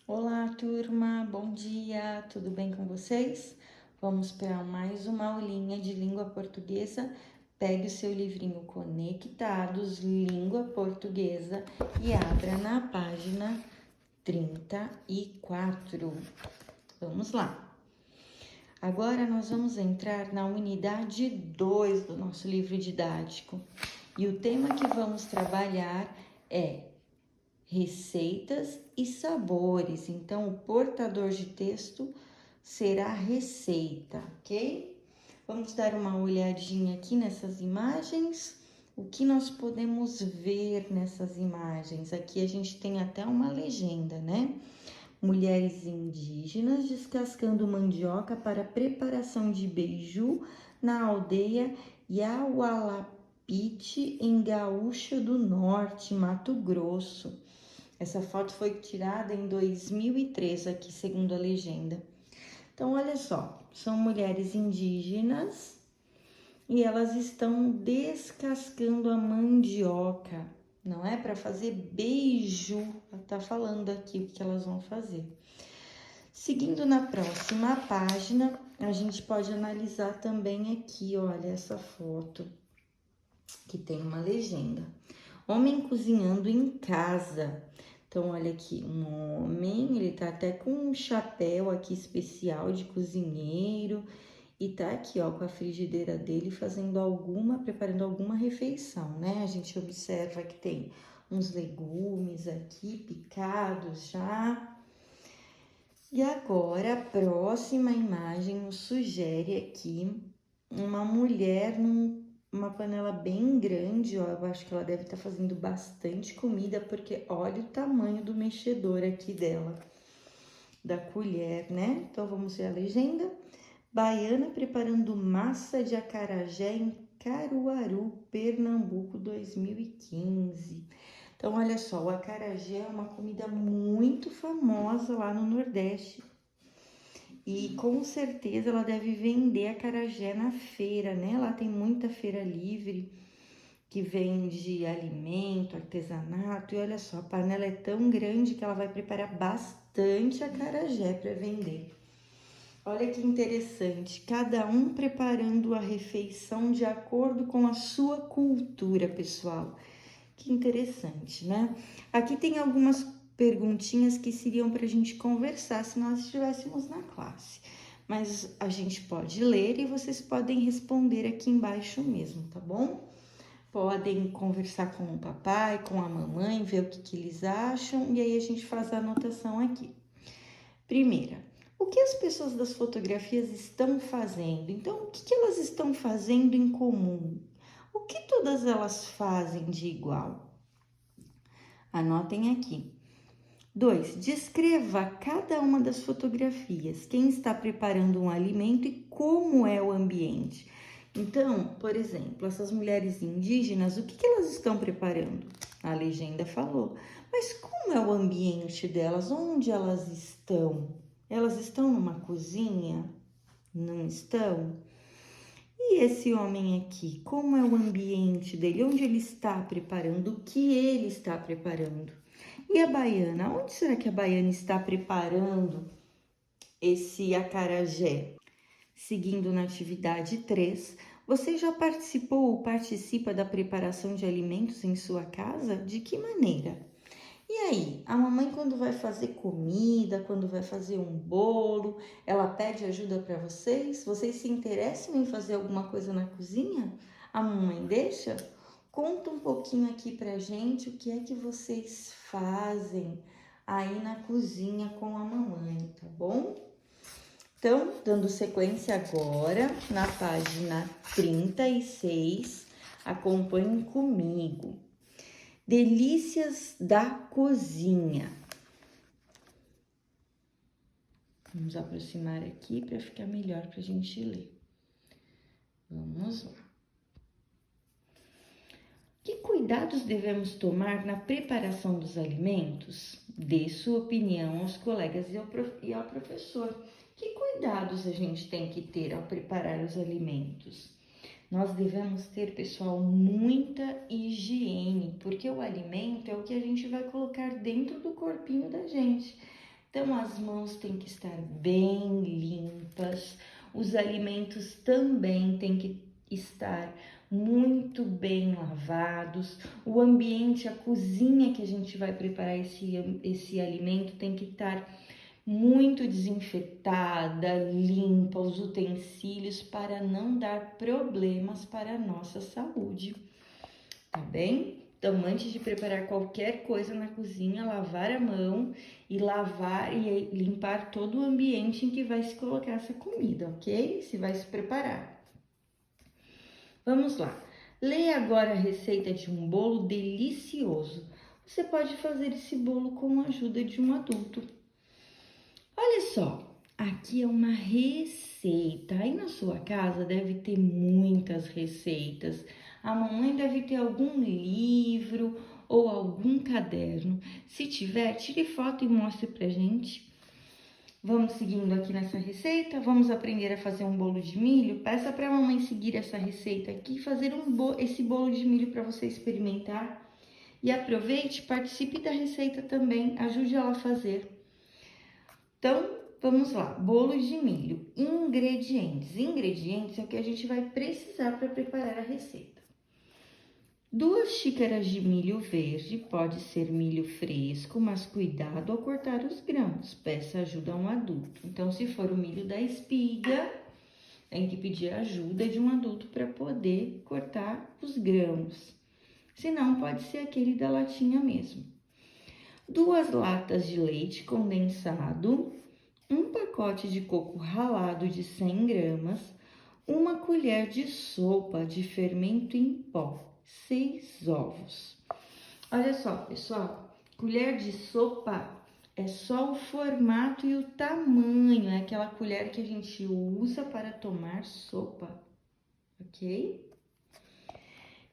Olá, turma, bom dia, tudo bem com vocês? Vamos para mais uma aulinha de língua portuguesa. Pegue o seu livrinho Conectados, Língua Portuguesa e abra na página 34. Vamos lá. Agora nós vamos entrar na unidade 2 do nosso livro didático e o tema que vamos trabalhar é receitas e sabores. Então, o portador de texto será receita, ok? Vamos dar uma olhadinha aqui nessas imagens. O que nós podemos ver nessas imagens? Aqui a gente tem até uma legenda, né? Mulheres indígenas descascando mandioca para preparação de beiju na aldeia Yaualapiti, em Gaúcha do Norte, Mato Grosso. Essa foto foi tirada em 2003, aqui segundo a legenda. Então, olha só, são mulheres indígenas e elas estão descascando a mandioca, não é? Para fazer beiju. Ela tá falando aqui o que elas vão fazer. Seguindo na próxima página, a gente pode analisar também aqui, olha, essa foto que tem uma legenda. Homem cozinhando em casa. Então, olha aqui, um homem, ele tá até com um chapéu aqui especial de cozinheiro e tá aqui, ó, com a frigideira dele preparando alguma refeição, né? A gente observa que tem uns legumes aqui picados já. E agora, a próxima imagem nos sugere aqui uma mulher numa panela bem grande, ó. Eu acho que ela deve estar fazendo bastante comida, porque olha o tamanho do mexedor aqui dela, da colher, né? Então, vamos ver a legenda. Baiana preparando massa de acarajé em Caruaru, Pernambuco, 2015. Então, olha só, o acarajé é uma comida muito famosa lá no Nordeste. E com certeza ela deve vender acarajé na feira, né? Lá tem muita feira livre que vende alimento, artesanato. E olha só, a panela é tão grande que ela vai preparar bastante acarajé para vender. Olha que interessante, cada um preparando a refeição de acordo com a sua cultura, pessoal. Que interessante, né? Aqui tem algumas perguntinhas que seriam para a gente conversar se nós estivéssemos na classe. Mas a gente pode ler e vocês podem responder aqui embaixo mesmo, tá bom? Podem conversar com o papai, com a mamãe, ver o que eles acham e aí a gente faz a anotação aqui. Primeira, o que as pessoas das fotografias estão fazendo? Então, o que elas estão fazendo em comum? O que todas elas fazem de igual? Anotem aqui. 2. Descreva cada uma das fotografias. Quem está preparando um alimento e como é o ambiente. Então, por exemplo, essas mulheres indígenas, o que elas estão preparando? A legenda falou. Mas como é o ambiente delas? Onde elas estão? Elas estão numa cozinha? Não estão? E esse homem aqui, como é o ambiente dele? Onde ele está preparando? O que ele está preparando? E a baiana? Onde será que a baiana está preparando esse acarajé? Seguindo na atividade 3, você já participou ou participa da preparação de alimentos em sua casa? De que maneira? E aí, a mamãe quando vai fazer comida, quando vai fazer um bolo, ela pede ajuda para vocês? Vocês se interessam em fazer alguma coisa na cozinha? A mamãe deixa? Conta um pouquinho aqui pra gente o que é que vocês fazem aí na cozinha com a mamãe, tá bom? Então, dando sequência agora na página 36, acompanhem comigo. Delícias da cozinha. Vamos aproximar aqui para ficar melhor para a gente ler. Vamos lá. Que cuidados devemos tomar na preparação dos alimentos? Dê sua opinião aos colegas e ao professor. Que cuidados a gente tem que ter ao preparar os alimentos? Nós devemos ter, pessoal, muita higiene, porque o alimento é o que a gente vai colocar dentro do corpinho da gente. Então, as mãos têm que estar bem limpas, os alimentos também têm que estar muito bem lavados, o ambiente, a cozinha que a gente vai preparar esse alimento tem que estar muito desinfetada, limpa, os utensílios para não dar problemas para a nossa saúde, tá bem? Então, antes de preparar qualquer coisa na cozinha, lavar a mão e lavar e limpar todo o ambiente em que vai se colocar essa comida, ok? Se vai se preparar. Vamos lá. Leia agora a receita de um bolo delicioso. Você pode fazer esse bolo com a ajuda de um adulto. Olha só, aqui é uma receita. Aí na sua casa deve ter muitas receitas. A mamãe deve ter algum livro ou algum caderno. Se tiver, tire foto e mostre pra gente. Vamos seguindo aqui nessa receita. Vamos aprender a fazer um bolo de milho. Peça pra mamãe seguir essa receita aqui e fazer esse bolo de milho para você experimentar. E aproveite, participe da receita também, ajude ela a fazer. Então, vamos lá, bolo de milho, ingredientes. Ingredientes é o que a gente vai precisar para preparar a receita. 2 xícaras de milho verde, pode ser milho fresco, mas cuidado ao cortar os grãos, peça ajuda a um adulto. Então, se for o milho da espiga, tem que pedir ajuda de um adulto para poder cortar os grãos. Se não, pode ser aquele da latinha mesmo. 2 latas de leite condensado, 1 pacote de coco ralado de 100 gramas, 1 colher de sopa de fermento em pó, 6 ovos. Olha só, pessoal, colher de sopa é só o formato e o tamanho, é aquela colher que a gente usa para tomar sopa, ok?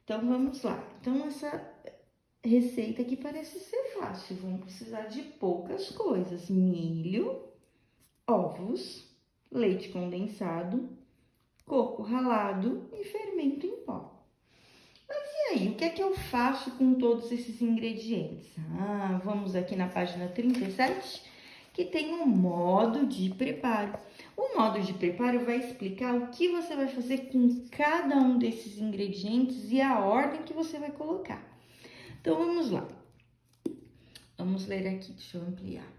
Então, vamos lá. Então, essa receita aqui parece ser fácil, vamos precisar de poucas coisas: milho, ovos, leite condensado, coco ralado e fermento em pó. Mas e aí, o que é que eu faço com todos esses ingredientes? Vamos aqui na página 37, que tem um modo de preparo. O modo de preparo vai explicar o que você vai fazer com cada um desses ingredientes e a ordem que você vai colocar. Então, vamos lá. Vamos ler aqui, deixa eu ampliar.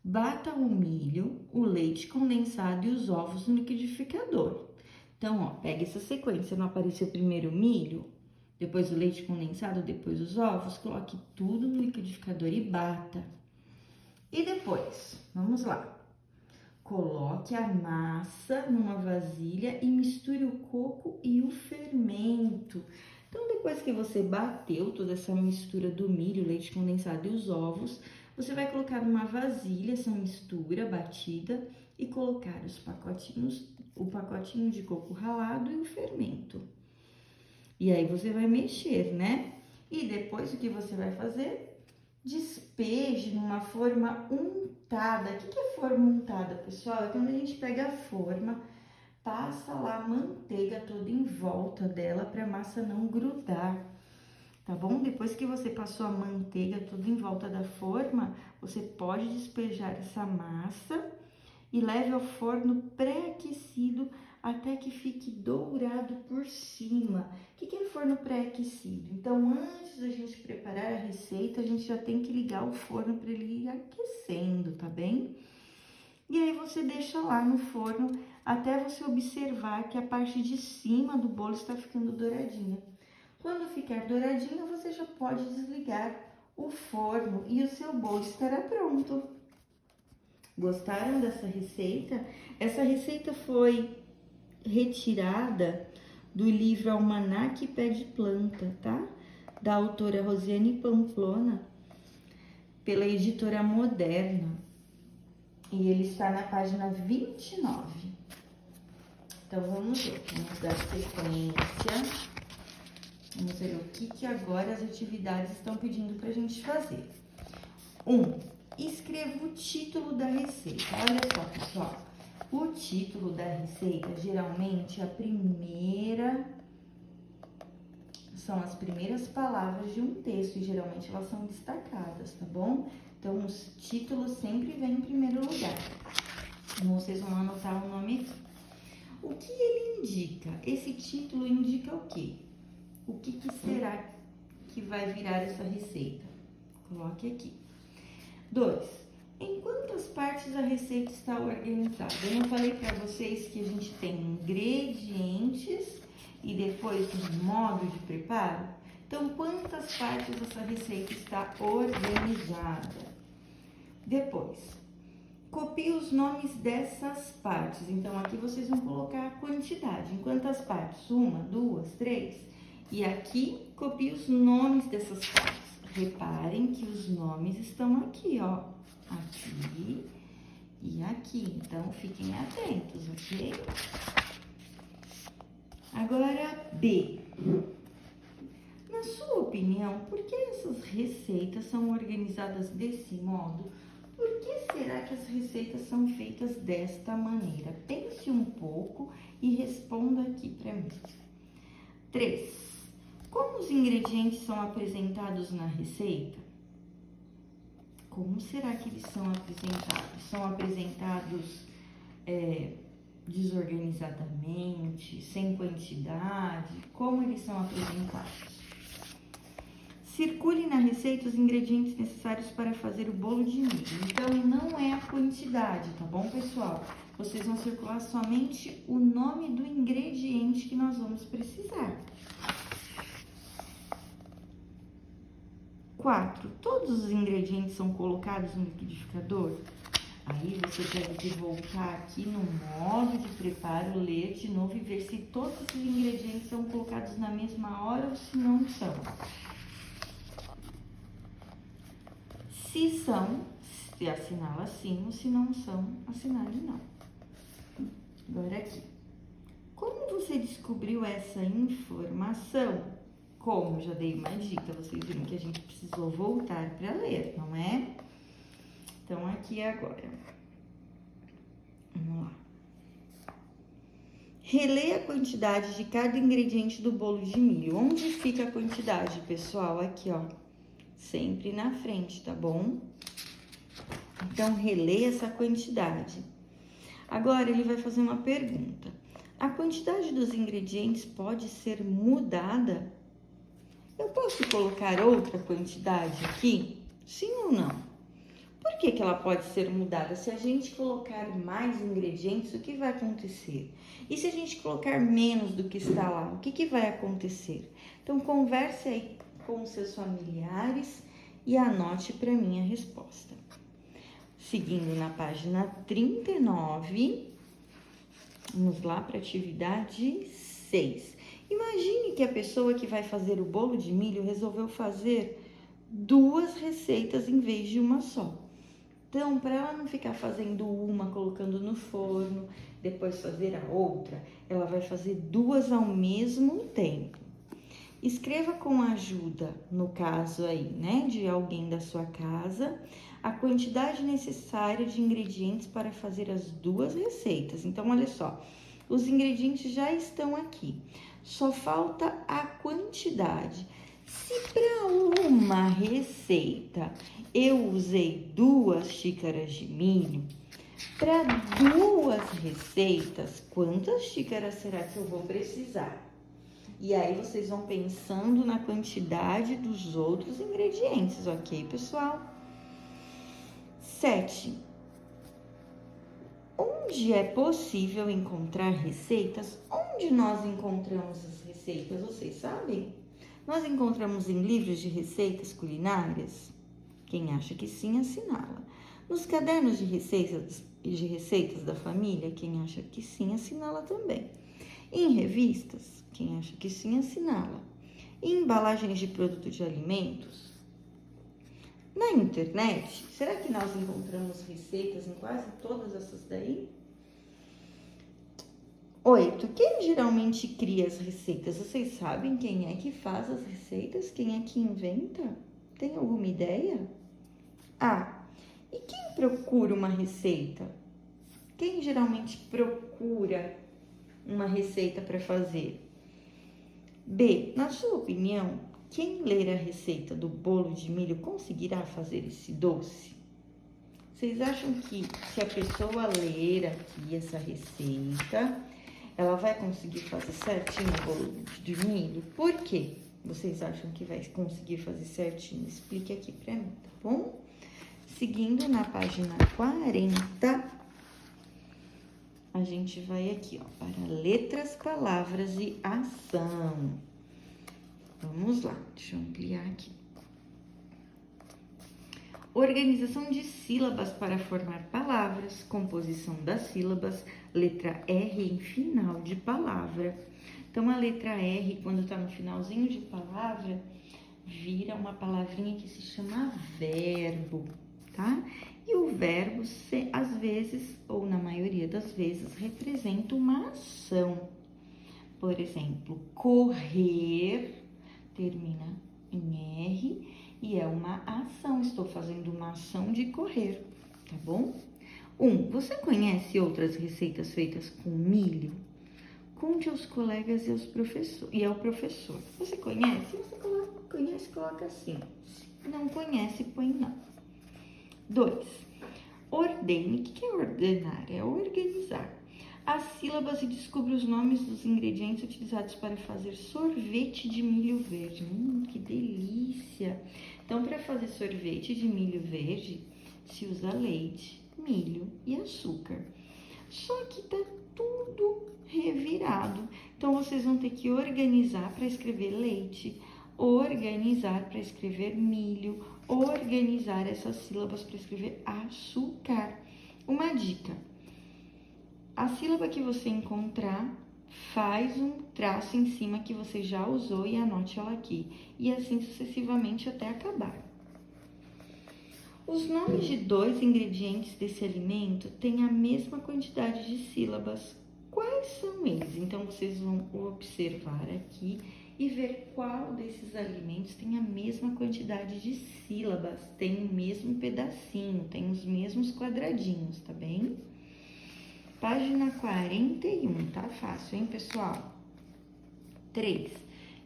Bata o milho, o leite condensado e os ovos no liquidificador. Então, ó, pega essa sequência, não apareceu primeiro o milho, depois o leite condensado, depois os ovos, coloque tudo no liquidificador e bata. E depois, vamos lá, coloque a massa numa vasilha e misture o coco e o fermento. Então, depois que você bateu toda essa mistura do milho, leite condensado e os ovos, você vai colocar numa vasilha essa mistura batida e colocar os pacotinhos, o pacotinho de coco ralado e o fermento. E aí você vai mexer, né? E depois o que você vai fazer? Despeje numa forma untada. O que é forma untada, pessoal? É quando a gente pega a forma, passa lá a manteiga toda em volta dela para a massa não grudar. Tá bom? Depois que você passou a manteiga toda em volta da forma, você pode despejar essa massa e leve ao forno pré-aquecido até que fique dourado por cima. O que é forno pré-aquecido? Então, antes da gente preparar a receita, a gente já tem que ligar o forno para ele ir aquecendo, tá bem? E aí você deixa lá no forno até você observar que a parte de cima do bolo está ficando douradinha. Quando ficar douradinho, você já pode desligar o forno e o seu bolo estará pronto. Gostaram dessa receita? Essa receita foi retirada do livro Almanaque Pé de Planta, tá? Da autora Rosiane Pamplona, pela editora Moderna. E ele está na página 29. Então, vamos ver. Vamos dar sequência. Vamos ver o que agora as atividades estão pedindo para a gente fazer. 1. Escreva o título da receita. Olha só, pessoal. O título da receita, geralmente, são as primeiras palavras de um texto. E geralmente elas são destacadas, tá bom? Então, os títulos sempre vêm em primeiro lugar. Então, vocês vão anotar o nome aqui. O que ele indica? Esse título indica o quê? O que será que vai virar essa receita? Coloque aqui. 2. Em quantas partes a receita está organizada? Eu não falei para vocês que a gente tem ingredientes e depois um modo de preparo? Então, quantas partes essa receita está organizada? Depois, copie os nomes dessas partes. Então, aqui vocês vão colocar a quantidade. Em quantas partes? 1, 2, 3. E aqui, copie os nomes dessas partes. Reparem que os nomes estão aqui, ó. Aqui e aqui. Então, fiquem atentos, ok? Agora, B. Na sua opinião, por que essas receitas são organizadas desse modo? Por que será que as receitas são feitas desta maneira? Pense um pouco e responda aqui para mim. 3. Como os ingredientes são apresentados na receita? Como será que eles são apresentados? São apresentados desorganizadamente, sem quantidade? Como eles são apresentados? Circule na receita os ingredientes necessários para fazer o bolo de milho. Então, não é a quantidade, tá bom, pessoal? Vocês vão circular somente o nome do ingrediente que nós vamos precisar. 4. Todos os ingredientes são colocados no liquidificador? Aí, você deve voltar aqui no modo de preparo, ler de novo e ver se todos os ingredientes são colocados na mesma hora ou se não são. Se são, se assinala sim, ou se não são, assinale não. Agora aqui. Como você descobriu essa informação? Como já dei uma dica, vocês viram que a gente precisou voltar para ler, não é? Então, aqui agora. Vamos lá. Releia a quantidade de cada ingrediente do bolo de milho. Onde fica a quantidade, pessoal? Aqui, ó. Sempre na frente, tá bom? Então, releia essa quantidade. Agora, ele vai fazer uma pergunta. A quantidade dos ingredientes pode ser mudada? Eu posso colocar outra quantidade aqui? Sim ou não? Por que ela pode ser mudada? Se a gente colocar mais ingredientes, o que vai acontecer? E se a gente colocar menos do que está lá, o que vai acontecer? Então, converse aí com os seus familiares e anote para mim a resposta. Seguindo na página 39, vamos lá para a atividade 6. Imagine que a pessoa que vai fazer o bolo de milho resolveu fazer 2 receitas em vez de uma só. Então, para ela não ficar fazendo uma, colocando no forno, depois fazer a outra, ela vai fazer 2 ao mesmo tempo. Escreva com a ajuda, no caso aí, né, de alguém da sua casa, a quantidade necessária de ingredientes para fazer as 2 receitas. Então, olha só, os ingredientes já estão aqui. Só falta a quantidade. Se para uma receita eu usei 2 xícaras de milho, para 2 receitas, quantas xícaras será que eu vou precisar? E aí, vocês vão pensando na quantidade dos outros ingredientes, ok, pessoal? 7. Onde é possível encontrar receitas? Onde nós encontramos as receitas? Vocês sabem? Nós encontramos em livros de receitas culinárias? Quem acha que sim, assinala. Nos cadernos de receitas da família? Quem acha que sim, assinala também. Em revistas? Quem acha que sim, assinala. Em embalagens de produto de alimentos? Na internet? Será que nós encontramos receitas em quase todas essas daí? 8. Quem geralmente cria as receitas? Vocês sabem quem é que faz as receitas? Quem é que inventa? Tem alguma ideia? A. E quem procura uma receita? Quem geralmente procura uma receita para fazer? B. Na sua opinião, quem ler a receita do bolo de milho conseguirá fazer esse doce? Vocês acham que se a pessoa ler aqui essa receita, ela vai conseguir fazer certinho o bolo de milho? Por quê? Vocês acham que vai conseguir fazer certinho? Explique aqui pra mim, tá bom? Seguindo na página 40, a gente vai aqui, ó, para letras, palavras e ação. Vamos lá, deixa eu ampliar aqui. Organização de sílabas para formar palavras, composição das sílabas, letra R em final de palavra. Então, a letra R, quando tá no finalzinho de palavra, vira uma palavrinha que se chama verbo, tá? E o verbo, às vezes, ou na maioria das vezes, representa uma ação. Por exemplo, correr termina em R e é uma ação. Estou fazendo uma ação de correr, tá bom? Você conhece outras receitas feitas com milho? Conte aos colegas e ao professor. Você conhece? Se você conhece, coloca assim. Se não conhece, põe não. 2. Ordene. O que é ordenar? É organizar as sílabas e descubra os nomes dos ingredientes utilizados para fazer sorvete de milho verde. Que delícia! Então, para fazer sorvete de milho verde, se usa leite, milho e açúcar. Só que tá tudo revirado. Então, vocês vão ter que organizar para escrever leite, organizar para escrever milho, organizar essas sílabas para escrever açúcar. Uma dica: a sílaba que você encontrar, faz um traço em cima que você já usou e anote ela aqui. E assim sucessivamente até acabar. Os nomes de 2 ingredientes desse alimento têm a mesma quantidade de sílabas. Quais são eles? Então, vocês vão observar aqui e ver qual desses alimentos tem a mesma quantidade de sílabas, tem o mesmo pedacinho, tem os mesmos quadradinhos, tá bem? Página 41, tá fácil, hein, pessoal? 3.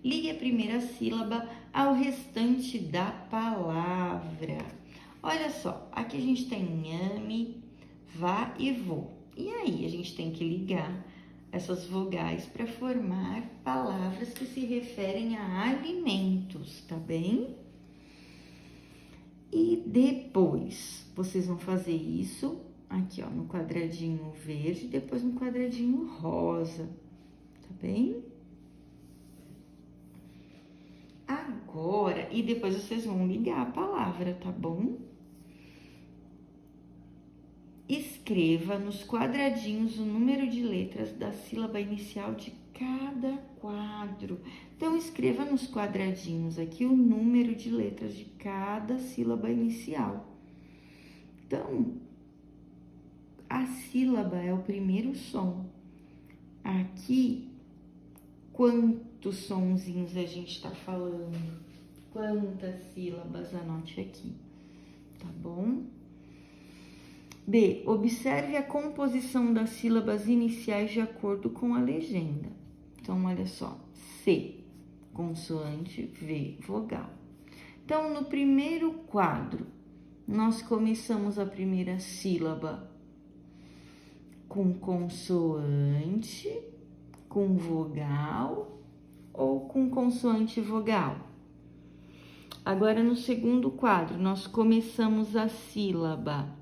Ligue a primeira sílaba ao restante da palavra. Olha só, aqui a gente tem ame, vá e vou. E aí, a gente tem que ligar essas vogais para formar palavras que se referem a alimentos, tá bem? E depois, vocês vão fazer isso aqui, ó, no quadradinho verde, depois no quadradinho rosa, tá bem? Agora, e depois vocês vão ligar a palavra, tá bom? Escreva nos quadradinhos o número de letras da sílaba inicial de cada quadro. Então, escreva nos quadradinhos aqui o número de letras de cada sílaba inicial. Então, a sílaba é o primeiro som. Aqui, quantos sonzinhos a gente tá falando? Quantas sílabas? Anote aqui, tá bom? B. Observe a composição das sílabas iniciais de acordo com a legenda. Então, olha só. C, consoante, V, vogal. Então, no primeiro quadro, nós começamos a primeira sílaba com consoante, com vogal ou com consoante e vogal. Agora, no segundo quadro, nós começamos a sílaba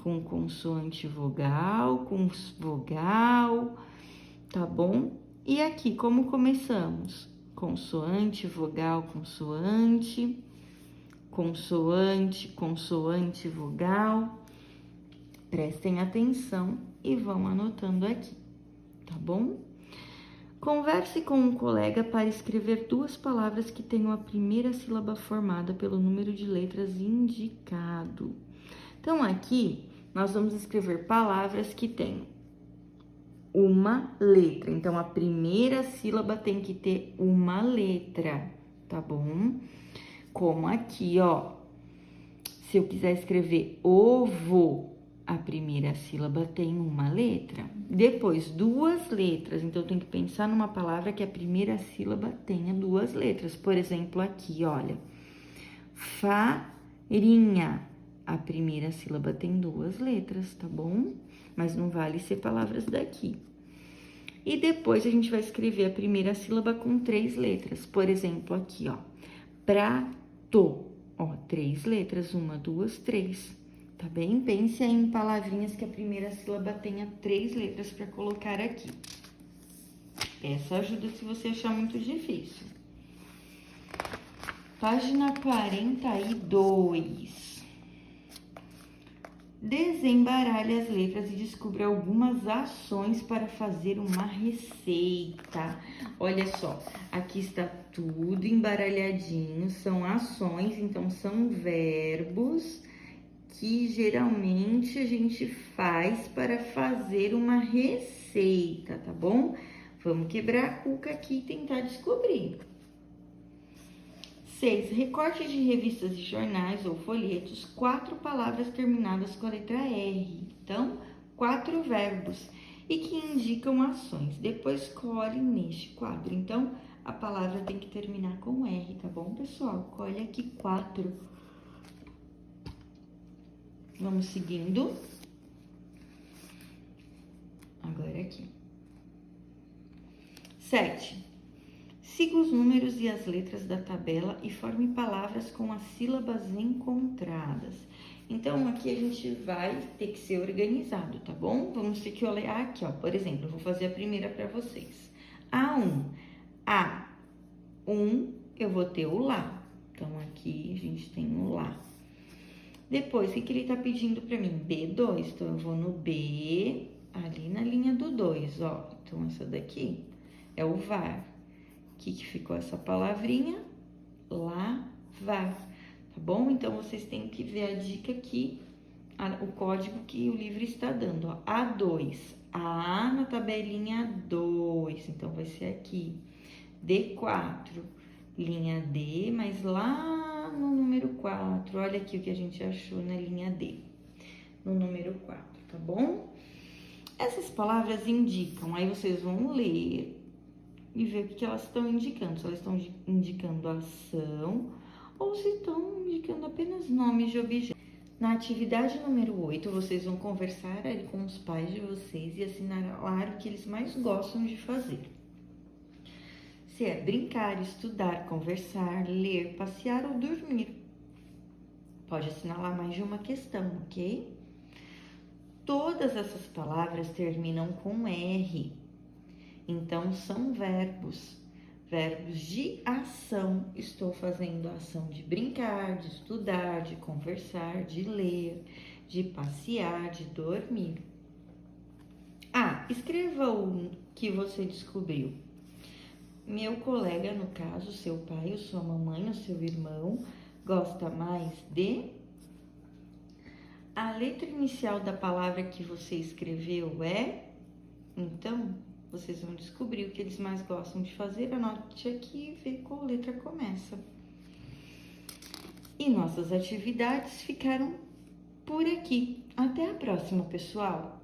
com consoante vogal, com vogal, tá bom? E aqui, como começamos? Consoante, vogal, consoante, consoante, consoante, vogal. Prestem atenção e vão anotando aqui, tá bom? Converse com um colega para escrever 2 palavras que tenham a primeira sílaba formada pelo número de letras indicado. Então, aqui, nós vamos escrever palavras que tenham uma letra. Então, a primeira sílaba tem que ter uma letra, tá bom? Como aqui, ó. Se eu quiser escrever ovo, a primeira sílaba tem uma letra. Depois, 2 letras. Então, eu tenho que pensar numa palavra que a primeira sílaba tenha 2 letras. Por exemplo, aqui, olha. Farinha. A primeira sílaba tem 2 letras, tá bom? Mas não vale ser palavras daqui. E depois a gente vai escrever a primeira sílaba com 3 letras. Por exemplo, aqui, ó. Prato. Ó, 3 letras. 1, 2, 3. Tá bem? Pense aí em palavrinhas que a primeira sílaba tenha 3 letras para colocar aqui. Essa ajuda se você achar muito difícil. Página 42. Desembaralhe as letras e descubra algumas ações para fazer uma receita. Olha só, aqui está tudo embaralhadinho, são ações, então são verbos que geralmente a gente faz para fazer uma receita, tá bom? Vamos quebrar a cuca aqui e tentar descobrir. 6. Recorte de revistas e jornais ou folhetos, 4 palavras terminadas com a letra R. Então, 4 verbos e que indicam ações. Depois, colhe neste quadro. Então, a palavra tem que terminar com R, tá bom, pessoal? Colhe aqui 4. Vamos seguindo. Agora aqui. 7. Siga os números e as letras da tabela e forme palavras com as sílabas encontradas. Então, aqui a gente vai ter que ser organizado, tá bom? Vamos ter que olhar aqui, ó. Por exemplo, eu vou fazer a primeira para vocês. A1. A1, eu vou ter o lá. Então, aqui a gente tem o lá. Depois, o que ele tá pedindo para mim? B2. Então, eu vou no B, ali na linha do 2, ó. Então, essa daqui é o var. Que ficou essa palavrinha? Lavar, tá bom? Então, vocês têm que ver a dica aqui, o código que o livro está dando, ó. A2, A na tabelinha 2, então vai ser aqui. D4, linha D, mas lá no número 4, olha aqui o que a gente achou na linha D, no número 4, tá bom? Essas palavras indicam, aí vocês vão ler e ver o que elas estão indicando, se elas estão indicando ação ou se estão indicando apenas nomes de objetos. Na atividade número 8, vocês vão conversar ali com os pais de vocês e assinalar o que eles mais gostam de fazer. Se é brincar, estudar, conversar, ler, passear ou dormir. Pode assinalar mais de uma questão, ok? Todas essas palavras terminam com R. Então, são verbos, verbos de ação. Estou fazendo a ação de brincar, de estudar, de conversar, de ler, de passear, de dormir. Escreva o que você descobriu. Meu colega, no caso, seu pai, ou sua mamãe, ou seu irmão, gosta mais de... A letra inicial da palavra que você escreveu é... Então... Vocês vão descobrir o que eles mais gostam de fazer. Anote aqui e vê qual letra começa. E nossas atividades ficaram por aqui. Até a próxima, pessoal!